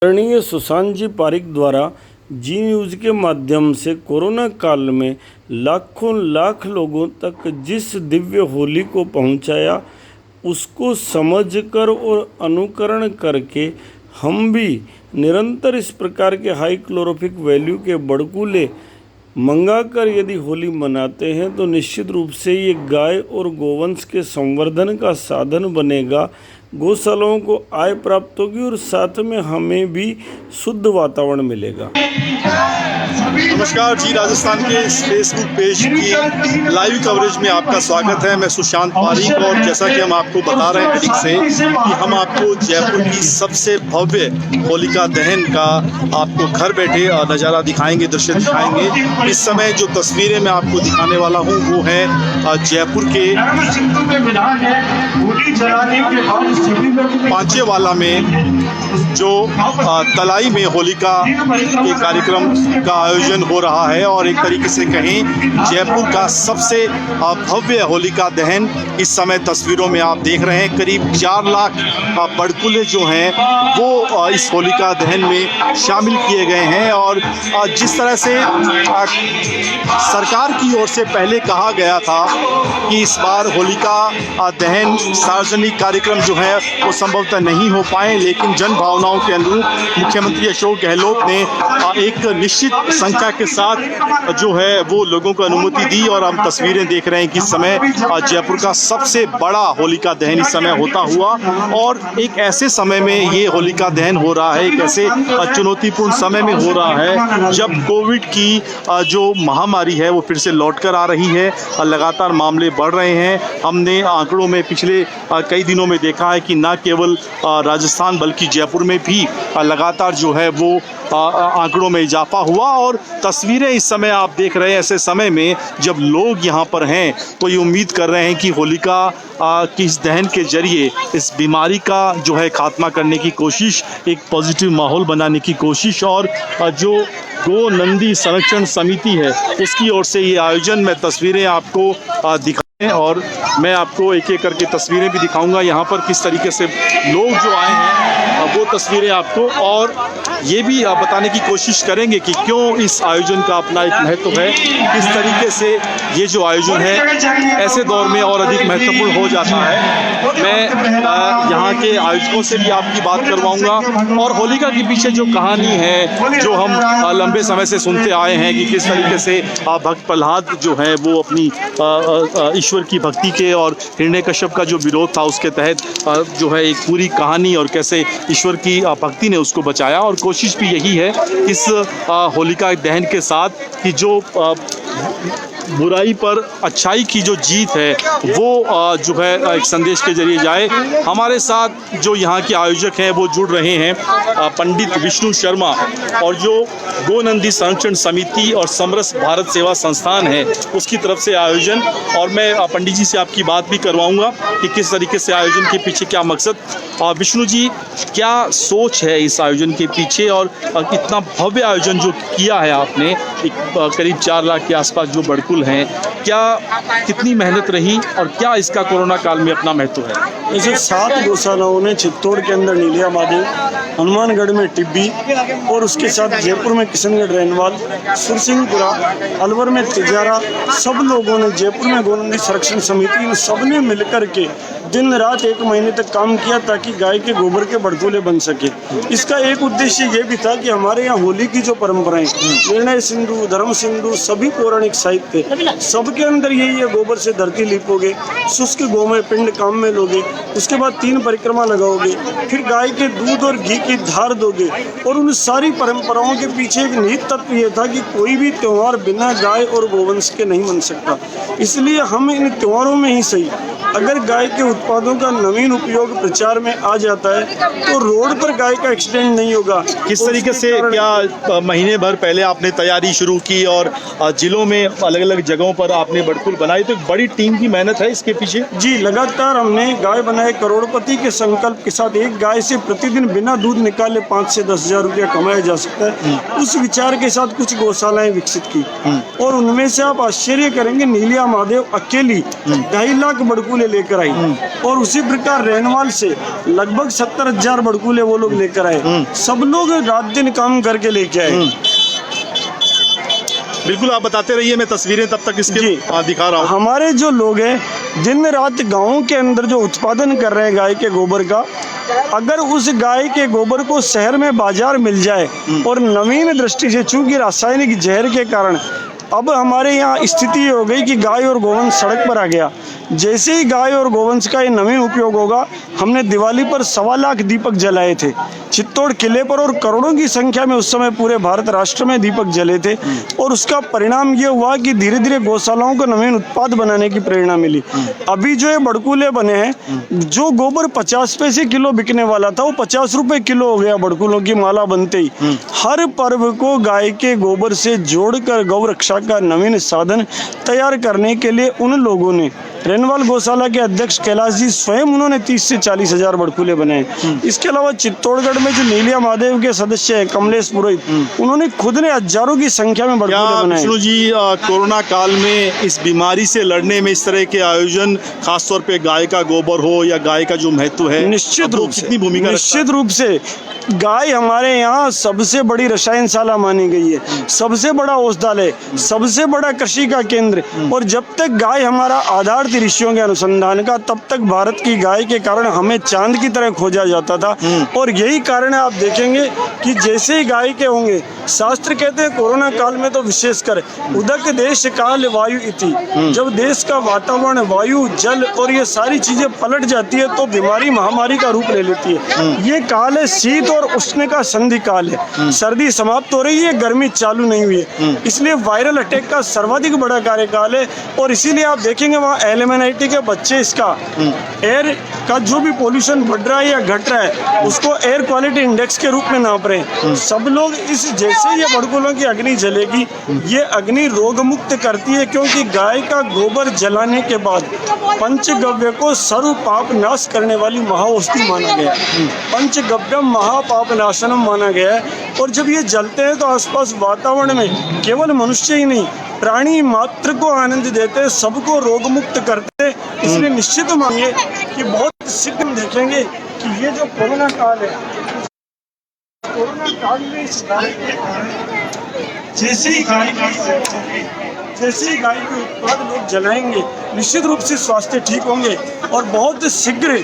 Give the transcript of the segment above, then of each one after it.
आदरणीय सुशांत जी पारिक द्वारा जी न्यूज़ के माध्यम से कोरोना काल में लाखों लाख लोगों तक जिस दिव्य होली को पहुंचाया, उसको समझकर और अनुकरण करके हम भी निरंतर इस प्रकार के हाई क्लोरोफिक वैल्यू के बड़कूले मंगाकर यदि होली मनाते हैं तो निश्चित रूप से ये गाय और गोवंश के संवर्धन का साधन बनेगा। गौशालाओं को आय प्राप्त होगी और साथ में हमें भी शुद्ध वातावरण मिलेगा। नमस्कार जी, राजस्थान के इस फेसबुक पेज की लाइव कवरेज में आपका स्वागत है। मैं सुशांत पारिक और जैसा कि हम आपको बता रहे हैं ठीक से कि हम आपको जयपुर की सबसे भव्य होलिका दहन का आपको घर बैठे नज़ारा दिखाएंगे, दृश्य दिखाएंगे। इस समय जो तस्वीरें मैं आपको दिखाने वाला हूं वो है जयपुर के पांचेवाला में जो तलाई में होलिका के कार्यक्रम का आयोजन हो रहा है और एक तरीके से कहें जयपुर का सबसे भव्य होलिका दहन इस समय तस्वीरों में आप देख रहे हैं। करीब 4 लाख बड़कुले जो हैं वो इस होलिका दहन में शामिल किए गए हैं और जिस तरह से सरकार की ओर से पहले कहा गया था कि इस बार होलिका दहन सार्वजनिक कार्यक्रम जो है वो संभवतः नहीं हो पाए, लेकिन जन भावनाओं के अनुरूप मुख्यमंत्री अशोक गहलोत ने एक निश्चित संख्या के साथ जो है वो लोगों को अनुमति दी और हम तस्वीरें देख रहे हैं कि इस समय जयपुर का सबसे बड़ा होलिका दहन इस समय होता हुआ और एक ऐसे समय में ये होलिका दहन हो रहा है, एक ऐसे चुनौतीपूर्ण समय में हो रहा है जब कोविड की जो महामारी है वो फिर से लौट कर आ रही है। लगातार मामले बढ़ रहे हैं। हमने आंकड़ों में पिछले कई दिनों में देखा है कि न केवल राजस्थान बल्कि जयपुर में भी लगातार जो है वो आंकड़ों में इजाफा हुआ और तस्वीरें इस समय आप देख रहे हैं ऐसे समय में जब लोग यहाँ पर हैं तो ये उम्मीद कर रहे हैं कि होलिका की इस दहन के जरिए इस बीमारी का जो है खात्मा करने की कोशिश, एक पॉजिटिव माहौल बनाने की कोशिश और जो गो नंदी संरक्षण समिति है उसकी ओर से ये आयोजन में तस्वीरें आपको दिखाएं और मैं आपको एक एक करके तस्वीरें भी दिखाऊंगा यहाँ पर किस तरीके से लोग जो आए हैं वो तस्वीरें आपको और ये भी बताने की कोशिश करेंगे कि क्यों इस आयोजन का अपना एक महत्व है, किस तरीके से ये जो आयोजन है ऐसे दौर में और अधिक महत्वपूर्ण हो जाता है। मैं यहाँ के आयोजकों से भी आपकी बात करवाऊंगा और होलिका के पीछे जो कहानी है जो हम लंबे समय से सुनते आए हैं कि किस तरीके से भक्त प्रहलाद जो है वो अपनी ईश्वर की भक्ति के और हिरण्यकश्यप का जो विरोध था उसके तहत जो है एक पूरी कहानी और कैसे ईश्वर की भक्ति ने उसको बचाया और कोशिश भी यही है इस होलिका दहन के साथ कि जो बुराई पर अच्छाई की जो जीत है वो जो है एक संदेश के जरिए जाए। हमारे साथ जो यहाँ के आयोजक हैं वो जुड़ रहे हैं पंडित विष्णु शर्मा और जो गो नंदी संरक्षण समिति और समरस भारत सेवा संस्थान है उसकी तरफ से आयोजन, और मैं पंडित जी से आपकी बात भी करवाऊंगा कि किस तरीके से आयोजन के पीछे क्या मकसद। विष्णु जी, क्या सोच है इस आयोजन के पीछे और इतना भव्य आयोजन जो किया है आपने, करीब 4 लाख के आसपास जो बड़कुल हैं, क्या कितनी मेहनत रही और क्या इसका कोरोना काल में अपना महत्व है? जैसे 7 गौशालाओं ने चित्तौड़ के अंदर नीलिया महादेव, हनुमानगढ़ में टिब्बी और उसके साथ जयपुर में किशनगढ़ रेनवाल, सुरसिंहपुरा, अलवर में तिजारा, सब लोगों ने जयपुर में गोनंदी संरक्षण समिति ने सबने मिलकर के दिन रात 1 महीने तक काम किया ताकि गाय के गोबर के बड़कूले बन सके। इसका एक उद्देश्य ये भी था कि हमारे यहाँ होली की जो परंपराएं, निर्णय सिंधु, धर्म सिंधु, सभी पौराणिक साहित्य सबके अंदर यही है, गोबर से धरती लीपोगे, शुष्क गोमय पिंड काम में लोगे, उसके बाद 3 परिक्रमा लगाओगे, फिर गाय के दूध और घी की धार दोगे। और उन सारी परंपराओं के पीछे एक निहित तत्व ये था कि कोई भी त्यौहार बिना गाय और गोवंश के नहीं बन सकता। इसलिए हम इन त्योहारों में ही सही अगर गाय के उत्पादों का नवीन उपयोग प्रचार में आ जाता है तो रोड पर गाय का एक्सीडेंट नहीं होगा। किस तरीके से, क्या महीने भर पहले आपने तैयारी शुरू की और जिलों में अलग अलग जगहों पर आपने बड़कुल बनाई, तो एक बड़ी टीम की मेहनत है इसके पीछे? जी, लगातार हमने गाय बनाए, करोड़पति के संकल्प के साथ एक गाय से प्रतिदिन बिना दूध निकाले 5 से 10 हजार रुपया कमाया जा सकता है, उस विचार के साथ कुछ गौशालाएं विकसित की और उनमें से आप आश्चर्य करेंगे नीलिया महादेव अकेली 2.5 लाख बड़कुले लेकर आई और उसी प्रकार रेनवाल से लगभग 70,000 बड़कूले वो लोग लेकर आए। सब लोग रात दिन काम करके लेके आए। बिल्कुल, आप बताते रहिए, मैं तस्वीरें तब तक इसके दिखा रहा हूँ। हमारे जो लोग हैं दिन रात गाँव के अंदर जो उत्पादन कर रहे हैं गाय के गोबर का, अगर उस गाय के गोबर को शहर में बाजार मिल जाए और नवीन दृष्टि से, चूंकि रासायनिक जहर के कारण अब हमारे यहाँ स्थिति हो गई कि गाय और गोवंश सड़क पर आ गया। जैसे ही गाय और गोवंश का ये नवीन उपयोग होगा, हमने दिवाली पर 1.25 लाख दीपक जलाए थे चित्तौड़ किले पर, और करोड़ों की संख्या में उस समय पूरे भारत राष्ट्र में दीपक जले थे। और उसका परिणाम ये हुआ कि धीरे धीरे गौशालाओं को नवीन उत्पाद बनाने की प्रेरणा मिली। अभी जो ये बड़कूले बने हैं, जो गोबर 50 पैसे किलो बिकने वाला था वो 50 रुपए किलो हो गया बड़कूलों की माला बनते ही। हर पर्व को गाय के गोबर से जोड़कर गौ रक्षा का नवीन साधन तैयार करने के लिए उन लोगों ने, रेनवाल गौशाला के अध्यक्ष कैलाश जी स्वयं, उन्होंने 30 से 40 हजार बड़कूले बनाए। इसके अलावा चित्तौड़गढ़ में जो नीलिया महादेव के सदस्य हैं कमलेश पुरोहित, उन्होंने खुद ने हजारों की संख्या में बड़कूले बनाए। विष्णु जी, कोरोना काल में इस बीमारी से लड़ने में इस तरह के आयोजन, खासतौर पे गाय का गोबर हो या गाय का जो महत्व है, निश्चित रूप से कितनी भूमिका? निश्चित रूप से गाय हमारे यहाँ सबसे बड़ी रसायनशाला मानी गई है, सबसे बड़ा औषधालय, सबसे बड़ा कृषि का केंद्र। और जब तक गाय हमारा आधार थी ऋषियों के अनुसंधान का, तब तक भारत की गाय के कारण हमें चांद की तरह खोजा जाता था। और यही कारण है, आप देखेंगे कि जैसे ही गाय के होंगे, शास्त्र कहते हैं कोरोना काल में तो विशेषकर उदक देश काल वायु इति, जब देश का वातावरण, वायु, जल और ये सारी चीजें पलट जाती है तो बीमारी महामारी का रूप ले लेती है। ये काल है शीत और उष्ण का संधि काल है। सर्दी समाप्त हो रही है, गर्मी चालू नहीं हुई है, इसलिए वायरल अटैक का सर्वाधिक बड़ा कार्यकाल है। और इसीलिए आप देखेंगे वहाँ एलिमिनाइटी के बच्चे इसका एयर का जो भी पोल्यूशन बढ़ रहा है या घट रहा है, उसको एयर क्वालिटी इंडेक्स के रूप में नाप रहे हैं। सब लोग इस, जैसे ये बड़कूलों की अग्नि जलेगी, ये अग्नि रोग मुक्त करती है, क्योंकि गाय का गोबर जलाने के बाद पंचगव्य को सर्व पाप नाश करने वाली महाऔषधि माना गया है। पंचगव्यम महापाप नाशनम माना गया है। और जब ये जलते हैं तो आसपास वातावरण में केवल मनुष्य ही नहीं, प्राणी मात्र को आनंद देते, सबको रोग मुक्त करते। इसलिए निश्चित मानिए कि बहुत शीघ्र देखेंगे कि ये जो कोरोना काल है, कोरोना काल में इस गाय के जैसे ही गाय के उत्पाद लोग जलाएंगे, निश्चित रूप से स्वास्थ्य ठीक होंगे और बहुत शीघ्र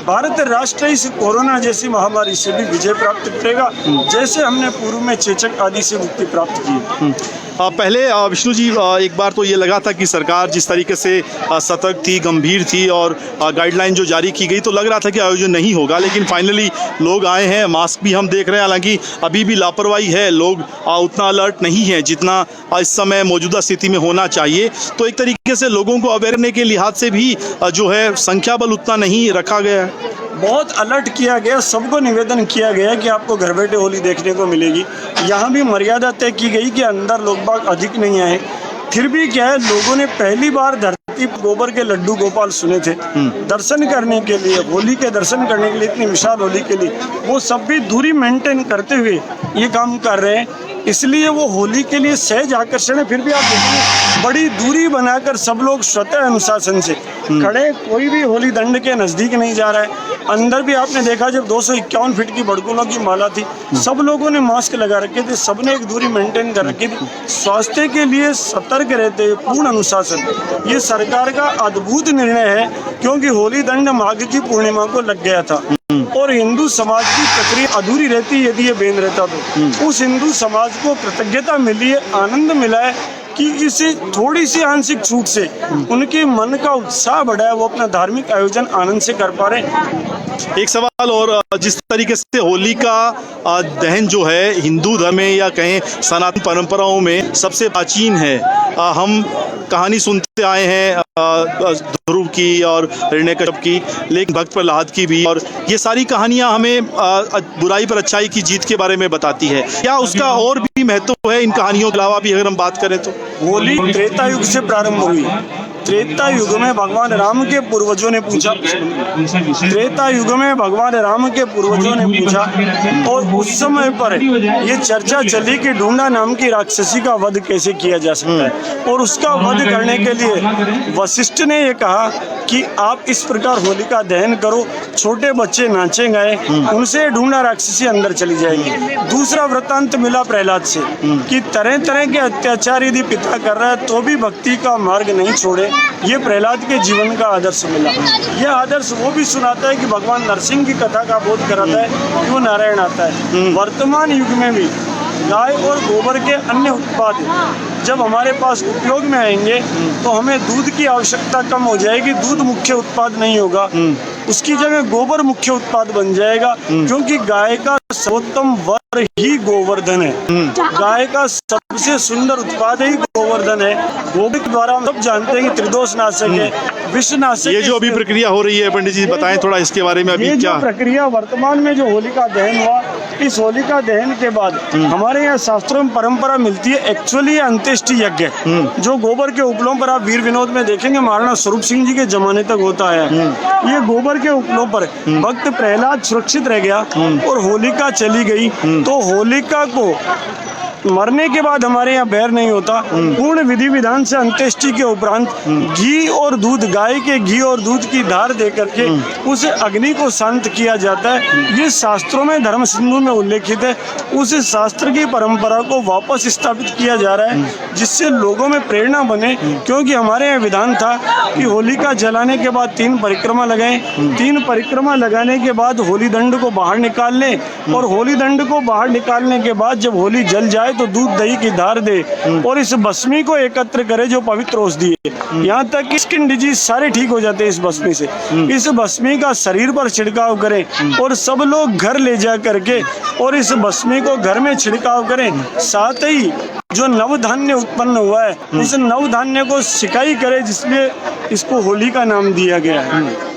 भारत राष्ट्र इस कोरोना जैसी महामारी से भी विजय प्राप्त करेगा, जैसे हमने पूर्व में चेचक आदि से मुक्ति प्राप्त की। पहले विष्णु जी, एक बार तो ये लगा था कि सरकार जिस तरीके से सतर्क थी, गंभीर थी और गाइडलाइन जो जारी की गई, तो लग रहा था कि आयोजन नहीं होगा, लेकिन फाइनली लोग आए हैं। मास्क भी हम देख रहे हैं, हालांकि अभी भी लापरवाही है, लोग उतना अलर्ट नहीं है जितना इस समय मौजूदा स्थिति में होना चाहिए। तो एक तरीके से लोगों को अवेयर करने के लिहाज से भी जो है संख्या बल उतना नहीं रखा गया है। बहुत अलर्ट किया गया, सबको निवेदन किया गया कि आपको घर बैठे होली देखने को मिलेगी। यहाँ भी मर्यादा तय की गई कि अंदर लोग बाग अधिक नहीं आए। फिर भी क्या है, लोगों ने पहली बार धरती गोबर के लड्डू गोपाल सुने थे दर्शन करने के लिए, होली के दर्शन करने के लिए, इतनी विशाल होली के लिए वो सब भी दूरी मेंटेन करते हुए ये काम कर रहे हैं। इसलिए वो होली के लिए सहज आकर्षण है। फिर भी आप देखिए, बड़ी दूरी बनाकर सब लोग स्वतः अनुशासन से खड़े, कोई भी होली दंड के नज़दीक नहीं जा रहा है। अंदर भी आपने देखा, जब 251 फीट की बड़कूलों की माला थी, सब लोगों ने मास्क लगा रखे थे, सबने एक दूरी मेंटेन कर रखी थी। स्वास्थ्य के लिए सतर्क रहते हुए पूर्ण अनुशासन, ये सरकार का अद्भुत निर्णय है, क्योंकि होली दंड माघ की पूर्णिमा को लग गया था और हिंदू समाज की प्रक्रिया अधूरी रहती यदि ये बैन रहता तो। उस हिंदू समाज को कृतज्ञता मिली है, आनंद मिला है कि इसे थोड़ी सी आंशिक छूट से उनके मन का उत्साह बढ़ा है, वो अपना धार्मिक आयोजन आनंद से कर पा रहे हैं। एक सवाल और, जिस तरीके से होली का दहन जो है हिंदू धर्म में या कहें सनातन परंपराओं में सबसे प्राचीन है, हम कहानी सुनते आए हैं ध्रुव की और हिरण्यकश्यप की, लेकिन भक्त प्रहलाद की भी, और ये सारी कहानियां हमें बुराई पर अच्छाई की जीत के बारे में बताती है। क्या उसका और भी महत्व है इन कहानियों के अलावा भी अगर हम बात करें तो? होली त्रेता युग से प्रारंभ हुई त्रेता युग में भगवान राम के पूर्वजों ने पूछा, त्रेता युग में भगवान राम के पूर्वजों ने पूछा, और उस समय पर ये चर्चा चली कि ढूंढा नाम की राक्षसी का वध कैसे किया जा सकता है। और उसका वध करने के लिए वशिष्ठ ने ये कहा कि आप इस प्रकार होलिका दहन करो, छोटे बच्चे नाचे गए, उनसे ढूंढा राक्षसी अंदर चली जाएगी। दूसरा वृत्तांत मिला प्रहलाद से कि तरह तरह के अत्याचार यदि पिता कर रहा है तो भी भक्ति का मार्ग नहीं छोड़े। ये प्रहलाद के जीवन का आदर्श मिला। यह आदर्श वो भी सुनाता है कि भगवान नरसिंह की कथा का बोध कराता है कि वो नारायण आता है। वर्तमान युग में भी गाय और गोबर के अन्य उत्पाद जब हमारे पास उपयोग में आएंगे तो हमें दूध की आवश्यकता कम हो जाएगी। दूध मुख्य उत्पाद नहीं होगा, उसकी जगह गोबर मुख्य उत्पाद बन जाएगा, क्योंकि गाय का सर्वोत्तम वर ही गोवर्धन है। गाय का सबसे सुंदर उत्पाद ही गोवर्धन है। गोबर के द्वारा हम सब जानते हैं कि त्रिदोष नाशक है, विष नाशक। ये जो अभी प्रक्रिया हो रही है पंडित जी बताएं थोड़ा इसके बारे में। अभी ये क्या जो प्रक्रिया वर्तमान में जो होलिका दहन हुआ, इस होलिका दहन के बाद हमारे यहाँ शास्त्रों में परंपरा मिलती है, एक्चुअली अंत्येष्टि यज्ञ जो गोबर के उपलों पर आप वीर विनोद में देखेंगे महाराणा स्वरूप सिंह जी के जमाने तक होता है। ये गोबर के उपलों पर भक्त प्रहलाद सुरक्षित रह गया और होलिका चली गई, तो होलिका को मरने के बाद हमारे यहाँ बैर नहीं होता। पूर्ण विधि विधान से अंत्येष्टि के उपरांत घी और दूध, गाय के घी और दूध की धार दे करके उस अग्नि को शांत किया जाता है। ये शास्त्रों में धर्म सिंधु में उल्लेखित है। उस शास्त्र की परंपरा को वापस स्थापित किया जा रहा है जिससे लोगों में प्रेरणा बने, क्योंकि हमारे यहाँ विधान था कि होलिका जलाने के बाद 3 परिक्रमा लगाएं। 3 परिक्रमा लगाने के बाद होली दंड को बाहर निकाल लें, और होली दंड को बाहर निकालने के बाद जब होली जल जाए तो दूध दही की धार दे और इस भस्मी को एकत्र करे जो पवित्र औषधि है। यहाँ तक कि स्किन डिजीज सारे ठीक हो जाते हैं इस भस्मी से। इस भस्मी का शरीर पर छिड़काव करें और सब लोग घर ले जा करके और इस भस्मी को घर में छिड़काव करें। साथ ही जो नवधान्य उत्पन्न हुआ है उस नवधान्य को सिकाई करे, जिसलिए इसको होली का नाम दिया गया है।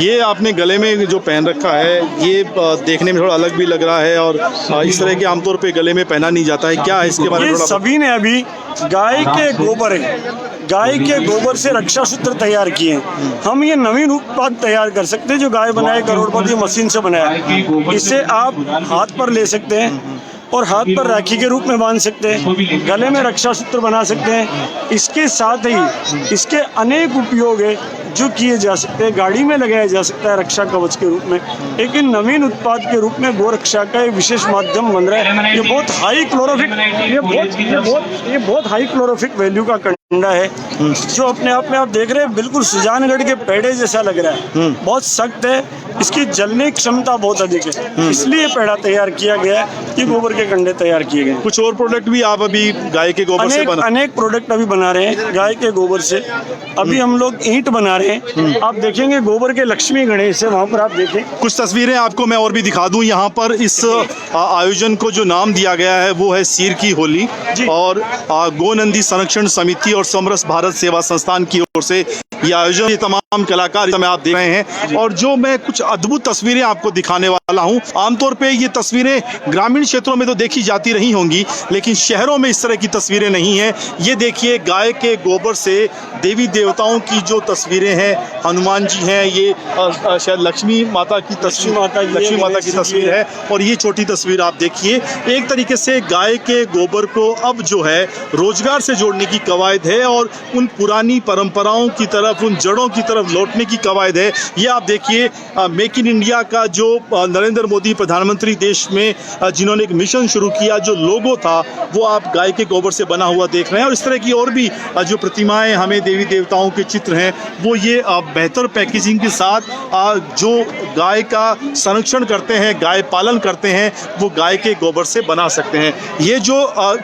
ये आपने गले में जो पहन रखा है ये देखने में थोड़ा अलग भी लग रहा है, और इस तरह के आमतौर पे गले में पहना नहीं जाता है। क्या है इसके बारे में थोड़ा? सभी ने अभी गाय के गोबर है, गाय के गोबर से रक्षा सूत्र तैयार किए हैं। हम ये नवीन उत्पाद तैयार कर सकते हैं जो गाय बनाए करोड़पति मशीन से बनाया है। इसे आप हाथ पर ले सकते हैं और हाथ पर राखी के रूप में बांध सकते हैं, गले में रक्षा सूत्र बना सकते हैं। इसके साथ ही इसके अनेक उपयोग है जो किए जा सकते हैं। गाड़ी में लगाया जा सकता है रक्षा कवच के रूप में। एक नवीन उत्पाद के रूप में गोरक्षा का एक विशेष माध्यम बन रहा है। ये बहुत हाई क्लोरोफिक, ये बहुत हाई क्लोरोफिक वैल्यू का कंडा है जो अपने आप में आप देख रहे हैं बिल्कुल सुजानगढ़ के पेड़े जैसा लग रहा है। बहुत सख्त है, इसकी जलने की क्षमता बहुत अधिक है, इसलिए पेड़ा तैयार किया गया है। ये गोबर के कंडे तैयार किए गए। कुछ और प्रोडक्ट भी आप अभी गाय के गोबर से अनेक प्रोडक्ट अभी बना रहे हैं गाय के गोबर से। अभी हम लोग ईंट बना रहे हैं, आप देखेंगे गोबर के लक्ष्मी गणेश है, वहाँ पर आप देखें। कुछ तस्वीरें आपको मैं और भी दिखा दूं। यहाँ पर इस आयोजन को जो नाम दिया गया है वो है सीर की होली, और गोनंदी संरक्षण समिति और समरस भारत सेवा संस्थान की ओर से ये आयोजन, ये तमाम कलाकार इस समय आप देख रहे हैं। और जो मैं कुछ अद्भुत तस्वीरें आपको दिखाने वाला हूं, आमतौर पे ये तस्वीरें ग्रामीण क्षेत्रों में तो देखी जाती रही होंगी, लेकिन शहरों में इस तरह की तस्वीरें नहीं हैं। ये देखिए गाय के गोबर से देवी देवताओं की जो तस्वीरें हैं, हनुमान जी हैं, ये शायद लक्ष्मी माता की तस्वीर है, और ये छोटी तस्वीर आप देखिए। एक तरीके से गाय के गोबर को अब जो है रोजगार से जोड़ने की कवायद है और उन पुरानी परंपराओं की तरफ, उन जड़ों की तरफ लौटने की कवायद है। ये आप देखिए मेक इन इंडिया का जो नरेंद्र मोदी प्रधानमंत्री देश में जिन्होंने एक मिशन शुरू किया, जो लोगो था वो आप गाय के गोबर से बना हुआ देख रहे हैं। और इस तरह की और भी जो प्रतिमाएं हमें देवी देवताओं के चित्र हैं वो ये बेहतर पैकेजिंग के साथ जो गाय का संरक्षण करते हैं, गाय पालन करते हैं, वो गाय के गोबर से बना सकते हैं। ये जो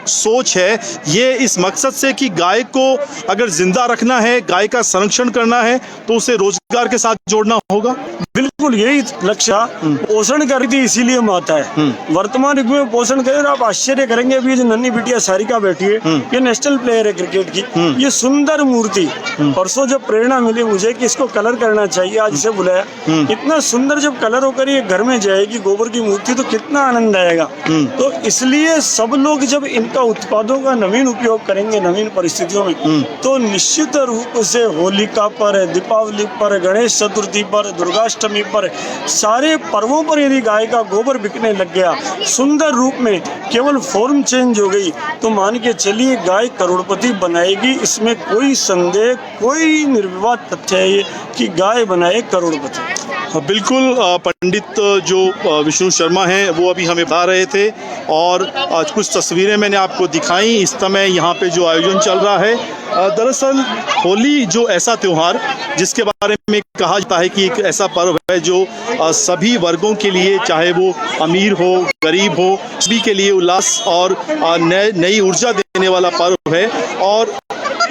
सोच है ये इस मकसद से कि गाय को अगर जिंदा रखना है, गाय का संरक्षण पोषण करना है तो उसे रोजगार के साथ जोड़ना होगा। बिल्कुल यही लक्ष्य पोषण कर रही थी, इसीलिए माता है। वर्तमान युग में पोषण करें, आप आश्चर्य करेंगे। अभी जो नन्ही बिटिया सारिका बैठी है, ये नेशनल प्लेयर है क्रिकेट की। ये सुंदर मूर्ति, परसों जब प्रेरणा मिली मुझे कि इसको कलर करना चाहिए, आज इसे बुलाया। इतना सुंदर जब कलर होकर ये घर में जाएगी गोबर की मूर्ति, तो कितना आनंद आएगा। तो इसलिए सब लोग जब इनका उत्पादों का नवीन उपयोग करेंगे नवीन परिस्थितियों में, तो निश्चित रूप से होलिका पर, दीपावली पर, गणेश चतुर्थी पर, दुर्गाष्टमी पर, सारे पर्वों पर यदि गाय का गोबर बिकने लग गया सुंदर रूप में, केवल फॉर्म चेंज हो गई, तो मान के चलिए गाय करोड़पति बनाएगी। इसमें कोई संदेह, कोई निर्विवाद तथ्य है ये कि गाय बनाए करोड़पति। बिल्कुल, पंडित जो विष्णु शर्मा हैं वो अभी हमें बता रहे थे और आज कुछ तस्वीरें मैंने आपको दिखाई। इस समय यहाँ पे जो आयोजन चल रहा है, दरअसल होली जो ऐसा त्योहार जिसके बारे में कहा जाता है कि एक ऐसा पर्व है जो सभी वर्गों के लिए, चाहे वो अमीर हो गरीब हो, सभी के लिए उल्लास और नई ऊर्जा देने वाला पर्व है। और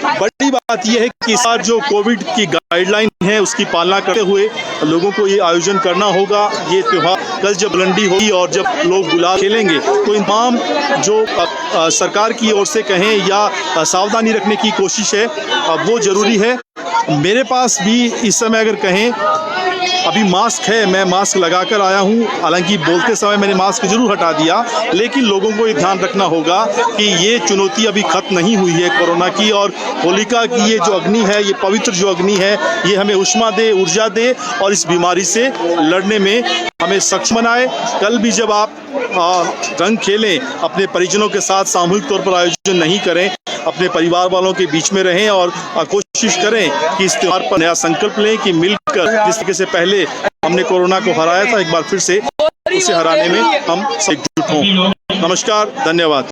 बड़ी बात यह है कि इस बार जो कोविड की गाइडलाइन है उसकी पालना करते हुए लोगों को ये आयोजन करना होगा। ये त्योहार कल जब लंडी होगी और जब लोग गुलाल खेलेंगे तो इन तमाम जो सरकार की ओर से कहें या सावधानी रखने की कोशिश है वो जरूरी है। मेरे पास भी इस समय अगर कहें अभी मास्क है, मैं मास्क लगाकर आया हूं, हालांकि बोलते समय मैंने मास्क जरूर हटा दिया, लेकिन लोगों को ये ध्यान रखना होगा कि ये चुनौती अभी खत्म नहीं हुई है कोरोना की, और होलिका की ये जो अग्नि है, ये पवित्र जो अग्नि है, ये हमें ऊष्मा दे, ऊर्जा दे और इस बीमारी से लड़ने में हमें सक्षम बनाए। कल भी जब आप रंग खेलें, अपने परिजनों के साथ सामूहिक तौर पर आयोजन नहीं करें, अपने परिवार वालों के बीच में रहें और कोशिश करें कि इस त्योहार पर नया संकल्प लें कि मिलकर जिस तरीके से पहले हमने कोरोना को हराया था, एक बार फिर से उसे हराने में हम एकजुट हों। नमस्कार, धन्यवाद।